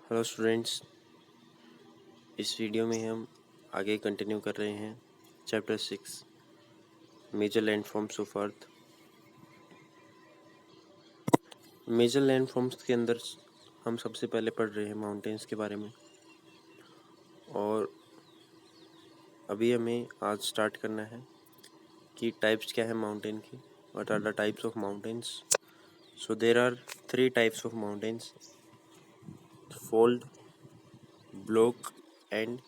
Hello students, इस video में हम आगे कंटिन्यू कर रहे हैं chapter 6 major landforms of earth. Major landforms के अंदर हम सबसे पहले पढ़ रहे हैं माउंटेन्स के बारे में, और अभी हमें आज स्टार्ट करना है कि टाइप्स क्या है माउंटेन की। What are the types of mountains? So there are 3 types of mountains: fold, block and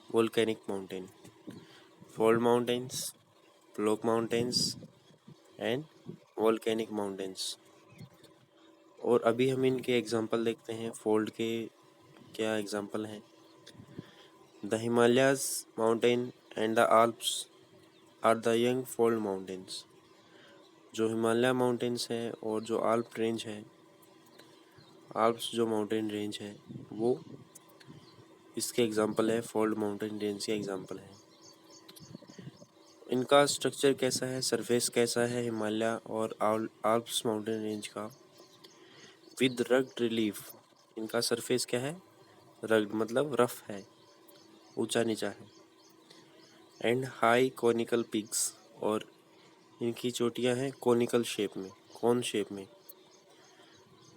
volcanic mountain. Fold mountains, block mountains and volcanic mountains. और अभी हम इनके एग्जांपल देखते हैं। फोल्ड के क्या एग्जांपल हैं? The Himalayas mountain and the Alps are the young fold mountains. जो हिमालय माउंटेन्स है और जो आल्प रेंज है, आल्प्स जो माउंटेन रेंज है, वो इसके एग्जांपल है, फोल्ड माउंटेन रेंज के एग्जांपल है। इनका स्ट्रक्चर कैसा है, सरफेस कैसा है हिमालय और आल्प्स माउंटेन रेंज का? With rugged relief. इनका सरफेस क्या है? रग्ड मतलब रफ है, ऊंचा नीचा है। एंड हाई कोनिकल पीक्स, और इनकी चोटियां हैं कोनिकल शेप में, कोन शेप में।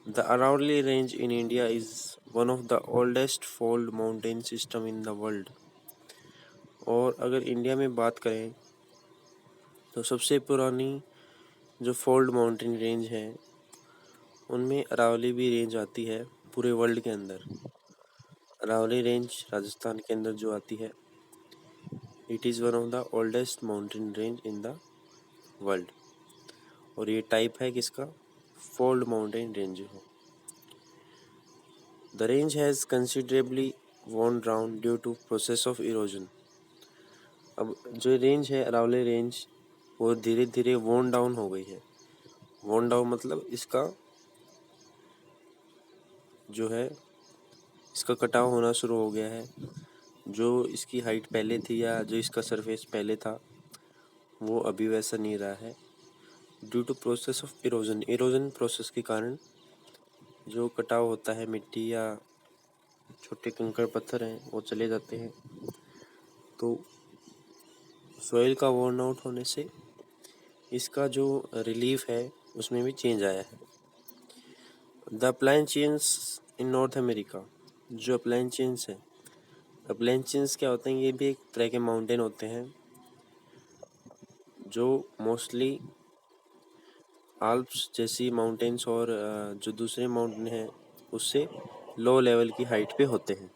The Aravali range in India is one of the oldest fold mountain system in the world. और अगर इंडिया में बात करें तो सबसे पुरानी जो फोल्ड माउंटेन रेंज है उनमें अरावली भी रेंज आती है पूरे वर्ल्ड के अंदर। अरावली रेंज राजस्थान के अंदर जो आती है, it is one of the oldest mountain range in the world. और ये टाइप है किसका? फोल्ड माउंटेन रेंज हो। The range has considerably worn down due to process of erosion. अब जो रेंज है अरावली रेंज, वो धीरे धीरे worn डाउन हो गई है। worn डाउन मतलब इसका जो है, इसका कटाव होना शुरू हो गया है। जो इसकी हाइट पहले थी या जो इसका सरफेस पहले था, वो अभी वैसा नहीं रहा है due to process of erosion. Erosion process के कारण जो कटाव होता है, मिट्टी या छोटे कंकड़ पत्थर हैं वो चले जाते हैं, तो सॉइल का worn आउट होने से इसका जो रिलीफ है उसमें भी चेंज आया है। The upline chains in north America. जो अपलाइन चेन्स है, अपलाइन चेन्स क्या होते हैं? ये भी एक तरह के माउंटेन होते हैं जो मोस्टली आल्प्स जैसी माउंटेन्स और जो दूसरे माउंटेन हैं उससे लो लेवल की हाइट पे होते हैं।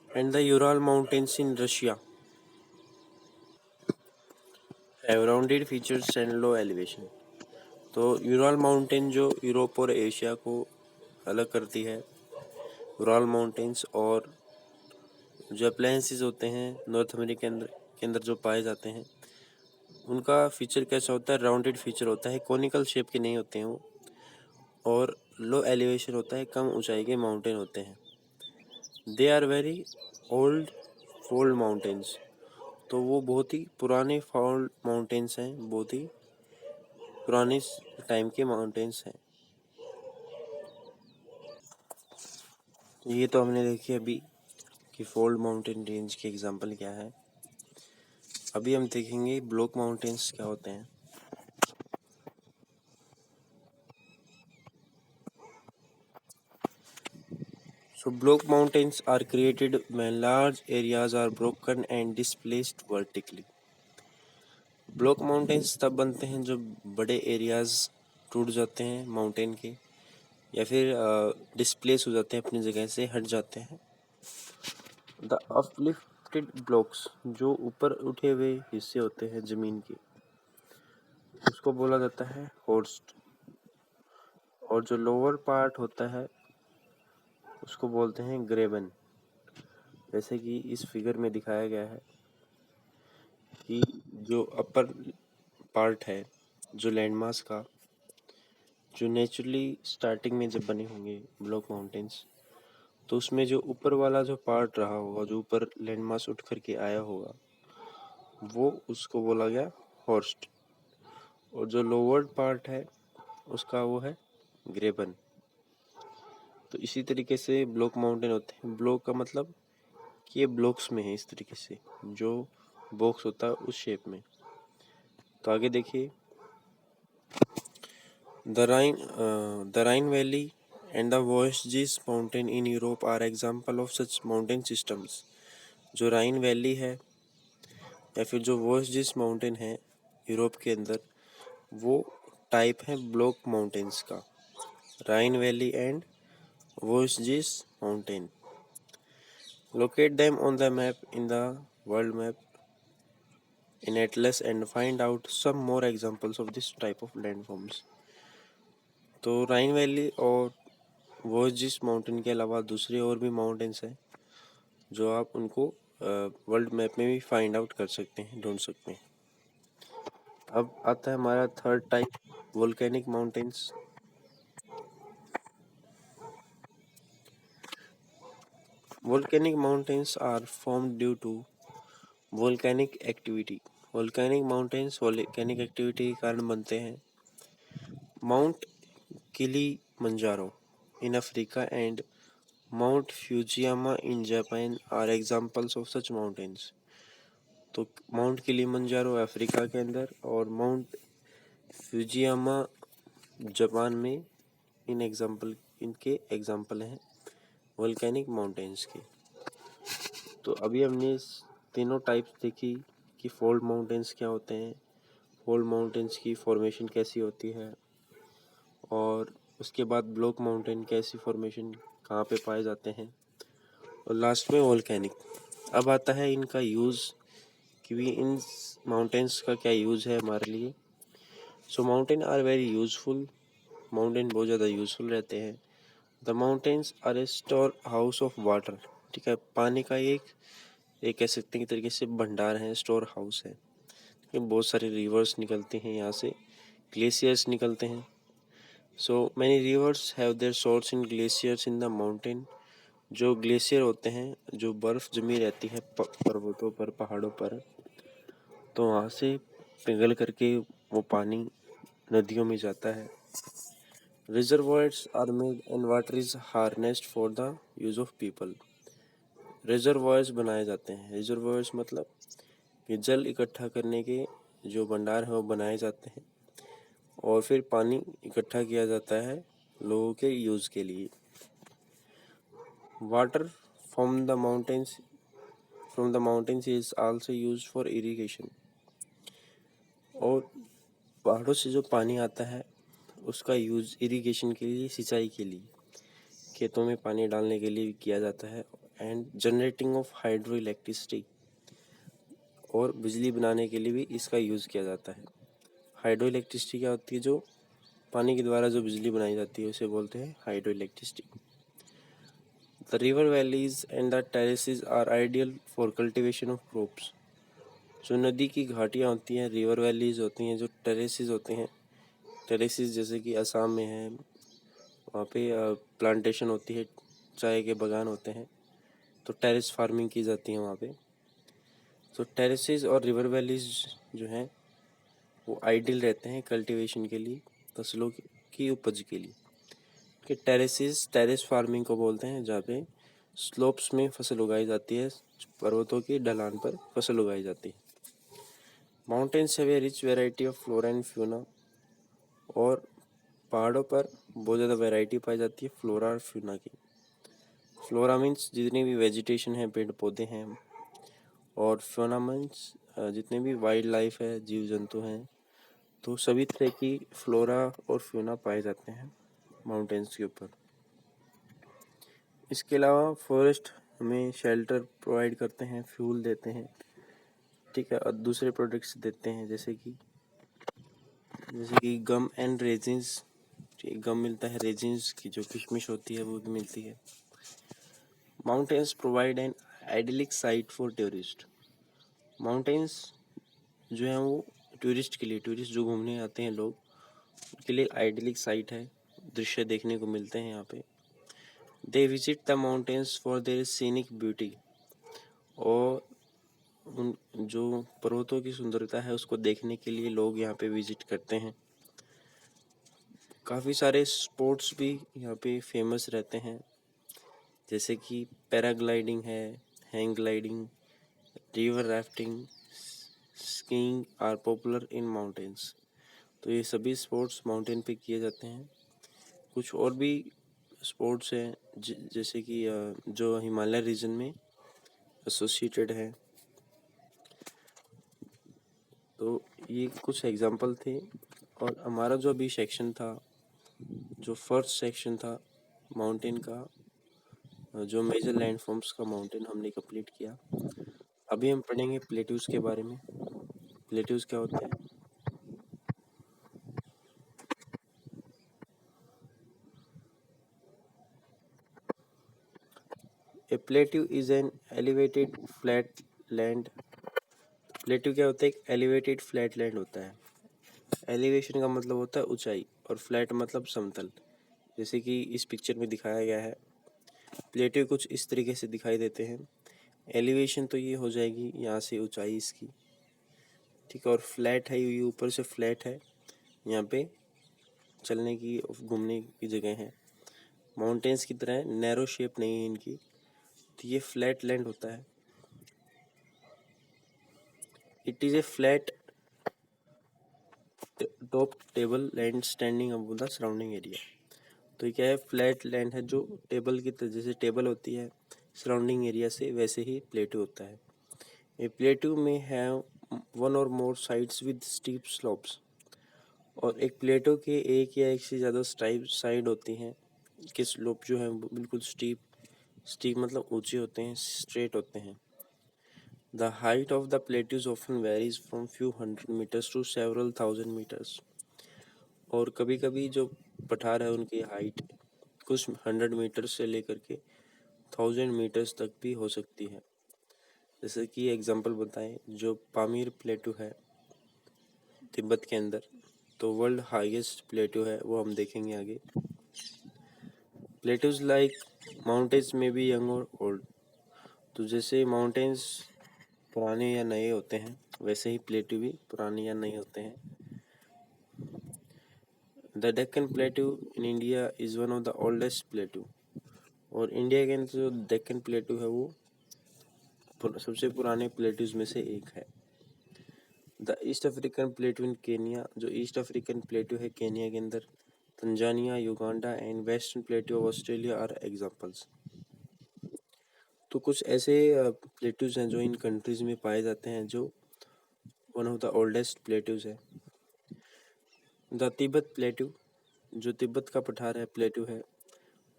And the Ural mountains in Russia have rounded features and low elevation. तो यूराल माउंटेन जो यूरोप और एशिया को अलग करती है, यूराल माउंटेन्स, और जो अप्लायंसेस होते हैं नॉर्थ अमेरिका के अंदर जो पाए जाते हैं, उनका फीचर कैसा होता है? राउंडेड फीचर होता है, कोनिकल शेप के नहीं होते हैं वो, और लो एलिवेशन होता है, कम ऊंचाई के माउंटेन होते हैं। They are very old fold mountains. तो वो बहुत ही पुराने फोल्ड माउंटेन्स हैं, बहुत ही पुराने टाइम के माउंटेन्स हैं। ये तो हमने देखी अभी कि फोल्ड माउंटेन रेंज के एग्जांपल क्या है। अभी हम देखेंगे ब्लॉक माउंटेन्स क्या होते हैं। So block mountains are created when large areas are broken and displaced vertically. Block mountains तब बनते हैं जब बड़े एरियाज टूट जाते हैं माउंटेन के, या फिर डिस्प्लेस हो जाते हैं, अपनी जगह से हट जाते हैं। द अपलिफ्टेड ब्लॉक्स, जो ऊपर उठे हुए हिस्से होते हैं ज़मीन के, उसको बोला जाता है होर्स्ट। और जो लोअर पार्ट होता है उसको बोलते हैं ग्रेबन। जैसे कि इस फिगर में दिखाया गया है कि जो अपर पार्ट है, जो लैंडमास का, जो नेचुरली स्टार्टिंग में जब बने होंगे ब्लॉक माउंटेन्स, तो उसमें जो ऊपर वाला जो पार्ट रहा होगा, जो ऊपर लैंडमास उठ करके आया होगा, वो उसको बोला गया हॉर्स्ट। और जो लोअर पार्ट है उसका वो है ग्रेबन। तो इसी तरीके से ब्लॉक माउंटेन होते हैं। ब्लॉक का मतलब कि ये ब्लॉक्स में है, इस तरीके से जो बॉक्स होता है उस शेप में। तो आगे देखिए, the Rhine valley and the Vosges mountain in Europe are example of such mountain systems. जो राइन वैली है या फिर जो वोस्जिस माउंटेन है यूरोप के अंदर, वो टाइप है ब्लॉक माउंटेन्स का। Rhine valley and Vosges mountain, locate them on the map in the world map in Atlas and find out some more examples of this type of landforms। तो राइन valley और वोस्जिस mountain के अलावा दूसरे और भी mountains हैं जो आप उनको वर्ल्ड मैप में भी फाइंड आउट कर सकते हैं, ढूंढ सकते हैं। अब आता है हमारा third type, volcanic mountains. Volcanic mountains are formed due to volcanic activity. Volcanic mountains volcanic activity के कारण बनते हैं। Mount Kilimanjaro in Africa and Mount Fujiama in Japan are examples of such mountains। तो माउंट किलिमंजारो अफ्रीका के अंदर और mount Fujiyama Japan में इनके एग्जाम्पल हैं वोल्केनिक माउंटेन्स के। तो अभी हमने इस तीनों टाइप्स देखी कि फोल्ड माउंटेन्स क्या होते हैं, फोल्ड माउंटेन्स की फॉर्मेशन कैसी होती है, और उसके बाद ब्लॉक माउंटेन कैसी फॉर्मेशन कहाँ पे पाए जाते हैं, और लास्ट में वोल्केनिक। अब आता है इनका यूज़ कि भी इन माउंटेन्स का क्या यूज़ है हमारे लिए। So mountain are very useful, mountain बहुत ज़्यादा यूज़फुल रहते हैं। The mountains are a storehouse of water. ठीक है, पानी का एक कह सकते हैं कि तरीके से भंडार है, स्टोर हाउस है। बहुत सारे रिवर्स निकलते हैं यहाँ से, ग्लेशियर्स निकलते हैं। So many reverse have their source in glaciers in the mountain. जो ग्लेशियर होते हैं, जो बर्फ़ जमी रहती है पर्वतों पर, पहाड़ों पर, तो वहाँ से पिघल करके वो पानी नदियों में जाता है। Reservoirs are made and water is harnessed for the use of people. Reservoirs बनाए जाते हैं। रिजर्वॉयर्स मतलब कि जल इकट्ठा करने के जो भंडार हैं वो बनाए जाते हैं और फिर पानी इकट्ठा किया जाता है लोगों के यूज़ के लिए। Water from the mountains is also used for irrigation. और पहाड़ों से जो पानी आता है उसका यूज़ इरिगेशन के लिए, सिंचाई के लिए, खेतों में पानी डालने के लिए किया जाता है। And generating of hydro electricity, और बिजली बनाने के लिए भी इसका यूज़ किया जाता है। हाइड्रो इलेक्ट्रिसिटी क्या होती है? जो पानी के द्वारा जो बिजली बनाई जाती है उसे बोलते हैं hydroelectricity. The river valleys and the terraces are ideal for cultivation of crops. जो नदी की घाटियाँ होती हैं, रिवर वैलीज होती हैं, जो टेरेसेस होते हैं, टेरेसेस जैसे कि असम में है, वहाँ पे प्लांटेशन होती है, चाय के बागान होते हैं, तो टेरेस फार्मिंग की जाती है वहाँ पे। तो टेरेसेस और रिवर वैलीज जो हैं वो आइडियल रहते हैं कल्टीवेशन के लिए, फसलों की उपज के लिए। कि टेरेस फार्मिंग को बोलते हैं जहाँ पे स्लोप्स में फसल उगाई जाती है, पर्वतों की ढलान पर फसल उगाई जाती है। Mountains have a rich variety of flora and fauna. और पहाड़ों पर बहुत ज़्यादा वैरायटी पाई जाती है फ्लोरा और फ्यूना की। फ्लोरा मीन्स जितनी भी वेजिटेशन है, पेड़ पौधे हैं, और फ्यूना मीन्स जितने भी वाइल्ड लाइफ है, जीव जंतु हैं, तो सभी तरह की फ्लोरा और फ्यूना पाए जाते हैं माउंटेन्स के ऊपर। इसके अलावा फॉरेस्ट हमें शेल्टर प्रोवाइड करते हैं, फ्यूल देते हैं, ठीक है, और दूसरे प्रोडक्ट्स देते हैं जैसे कि गम एंड रेजिन्स। गम मिलता है, रेजिन्स की जो किशमिश होती है वो भी मिलती है। Mountains provide an idyllic site for tourist. Mountains जो हैं वो टूरिस्ट के लिए, टूरिस्ट जो घूमने आते हैं लोग, उनके लिए आइडलिक साइट है, दृश्य देखने को मिलते हैं यहाँ पे। They visit the mountains for their scenic beauty. और उन जो पर्वतों की सुंदरता है उसको देखने के लिए लोग यहाँ पे विजिट करते हैं। काफ़ी सारे स्पोर्ट्स भी यहाँ पे फेमस रहते हैं, जैसे कि पैराग्लाइडिंग है, hang gliding, river rafting, skiing are popular in mountains. तो ये सभी स्पोर्ट्स माउंटेन पे किए जाते हैं। कुछ और भी स्पोर्ट्स हैं जैसे कि जो हिमालय रीजन में एसोसिएटेड है। तो ये कुछ एग्जांपल थे। और हमारा जो अभी सेक्शन था, जो फर्स्ट सेक्शन था माउंटेन का, जो मेजर लैंडफॉर्म्स का माउंटेन हमने कंप्लीट किया। अभी हम पढ़ेंगे प्लेट्यूज के बारे में। प्लेट्यूज क्या होते हैं? A plateau is an elevated flat land. Plateau क्या होता है? एक एलिवेटेड फ्लैट लैंड होता है। एलिवेशन का मतलब होता है ऊंचाई, और फ्लैट मतलब समतल। जैसे कि इस पिक्चर में दिखाया गया है, प्लेट्यू कुछ इस तरीके से दिखाई देते हैं। एलिवेशन तो ये हो जाएगी यहाँ से ऊंचाई इसकी, ठीक है। और फ्लैट है, ये ऊपर से फ्लैट है, यहाँ पे चलने की घूमने की जगह है। माउंटेन्स की तरह नैरो शेप नहीं है इनकी, तो ये फ्लैट लैंड होता है। It is a flat top table land standing above the surrounding area. तो ये क्या है? फ्लैट लैंड है जो टेबल की तरह, जैसे टेबल होती है सराउंडिंग एरिया से, वैसे ही प्लेट्यू होता है। ए प्लेट्यू में हैव वन और मोर साइड्स विद स्टीप स्लोप्स। और एक प्लेट्यू के एक या एक से ज़्यादा साइड होती हैं कि स्लोप जो है वो बिल्कुल स्टीप, स्टीप मतलब ऊंचे होते हैं, स्ट्रेट होते हैं। The height of the plateaus often varies from few hundred meters to several thousand meters. और कभी कभी जो पठार है उनकी हाइट कुछ 100 मीटर से लेकर के 1000 मीटर्स तक भी हो सकती है। जैसे कि एग्जांपल बताएं, जो पामीर प्लेटू है तिब्बत के अंदर, तो वर्ल्ड हाईएस्ट प्लेटू है, वो हम देखेंगे आगे। प्लेटूज लाइक माउंटेन्स में भी यंग और ओल्ड। तो जैसे माउंटेन्स पुराने या नए होते हैं, वैसे ही प्लेटू भी पुराने या नए होते हैं। The Deccan प्लेटू in India is one of the oldest प्लेटू। और इंडिया के अंदर जो डेक्कन प्लेटू है वो सबसे पुराने प्लेटूज में से एक है। The East African plateau in Kenya, जो ईस्ट अफ्रीकन प्लेटू है केनिया के अंदर, Tanzania, Uganda and western plateau of Australia are examples. तो कुछ ऐसे प्लेटूज हैं जो इन कंट्रीज में पाए जाते हैं, जो one of the oldest plateaus है। द तिब्बत प्लेटू, जो तिब्बत का पठार है प्लेटू है,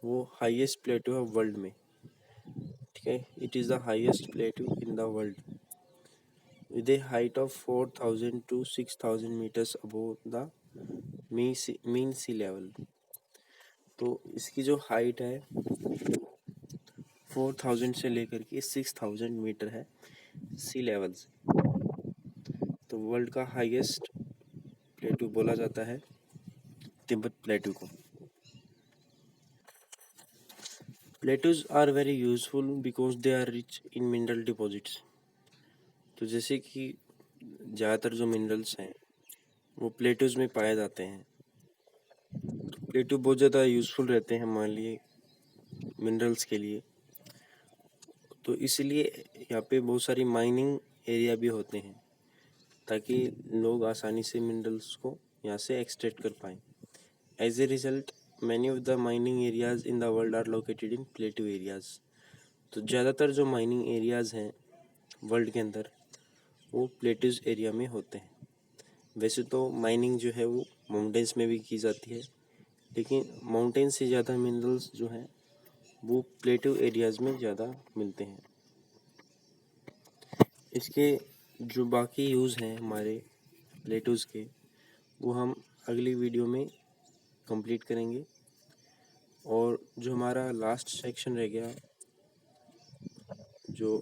वो हाईएस्ट प्लेटू है वर्ल्ड में, ठीक है। It is the highest प्लेटू in the world with a height of 4000 to 6000 meters above the mean sea level। तो इसकी जो हाइट है 4000 से लेकर के 6000 मीटर है सी लेवल से। तो वर्ल्ड का हाईएस्ट प्लेटू बोला जाता है तिब्बत प्लेटू को। Plateaus are very useful because they are rich in mineral deposits. तो जैसे कि ज़्यादातर जो मिनरल्स हैं वो प्लेटूज में पाए जाते हैं। प्लेटू बहुत ज़्यादा यूजफुल रहते हैं हमारे लिए, मिनरल्स के लिए। तो इसलिए यहाँ पे बहुत सारी माइनिंग एरिया भी होते हैं, ताकि लोग आसानी से मिनरल्स को यहाँ से एक्सट्रैक्ट कर पाएँ। As a result many of the mining areas in the world are located in plateau areas. तो ज़्यादातर जो माइनिंग एरियाज हैं वर्ल्ड के अंदर वो प्लेटूज एरिया में होते हैं। वैसे तो माइनिंग जो है वो माउंटेन्स में भी की जाती है, लेकिन माउंटेन से ज़्यादा मिनरल्स जो हैं वो प्लेटू एरियाज में ज़्यादा मिलते हैं। इसके जो बाकी यूज़ हैं हमारे प्लेटूज़ के, वो हम अगली वीडियो में कंप्लीट करेंगे। और जो हमारा लास्ट सेक्शन रह गया, जो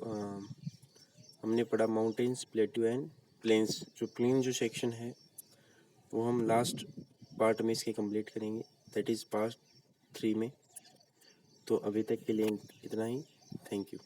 हमने पढ़ा माउंटेन्स, प्लेटू एंड प्लेन्स, जो प्लेन जो सेक्शन है वो हम लास्ट पार्ट में इसके कंप्लीट करेंगे, दैट इज़ पार्ट 3 में। तो अभी तक के लिए इतना ही। Thank you.